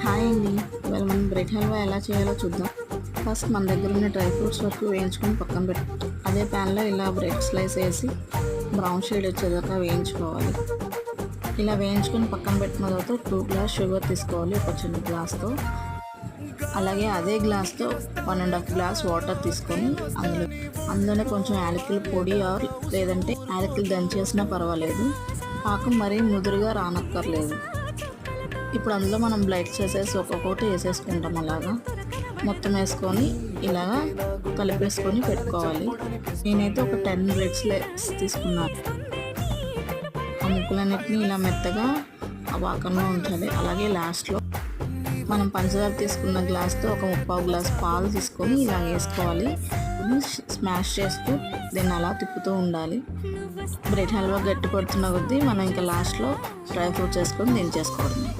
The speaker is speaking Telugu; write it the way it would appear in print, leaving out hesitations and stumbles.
హాయ్ అండి. ఇవాళ మనం బ్రెడ్ హల్వా ఎలా చేయాలో చూద్దాం. ఫస్ట్ మన దగ్గర ఉన్న డ్రై ఫ్రూట్స్ వరకు వేయించుకొని పక్కన పెట్టు. అదే ప్యాన్లో ఇలా బ్రెడ్ స్లైస్ వేసి బ్రౌన్ షేడ్ వచ్చేదాకా వేయించుకోవాలి. ఇలా వేయించుకొని పక్కన పెట్టిన తర్వాత 2 గ్లాస్ షుగర్ తీసుకోవాలి ఒక చిన్న గ్లాస్తో. అలాగే అదే గ్లాస్తో 1.5 గ్లాస్ వాటర్ తీసుకొని అందులోనే కొంచెం యాలకుల పొడి లేదంటే యాలకులు దంచేసినా పర్వాలేదు. పాకం మరీ ముదురుగా రానక్కర్లేదు. ఇప్పుడు అందులో మనం బ్లైట్ చేసేసి ఒక్కొక్కటి వేసేసుకుంటాం. అలాగా మొత్తం వేసుకొని ఇలాగా కలిపేసుకొని పెట్టుకోవాలి. నేనైతే ఒక 10 బ్రెడ్ స్లైస్ తీసుకున్నాను. ఆ ముక్కలన్నిటిని ఇలా మెత్తగా ఆ పాకంలో ఉంచాలి. అలాగే లాస్ట్లో మనం పంచదార తీసుకున్న గ్లాస్తో ఒక 3/4 గ్లాస్ పాలు తీసుకొని ఇలా వేసుకోవాలి. స్మాష్ చేస్తూ దీన్ని అలా తిప్పుతూ ఉండాలి. బ్రెడ్ హల్వా గట్టి పడుతున్న కొద్దీ మనం ఇంకా లాస్ట్లో డ్రై ఫ్రూట్స్ వేసుకొని దించేసుకోవడమే.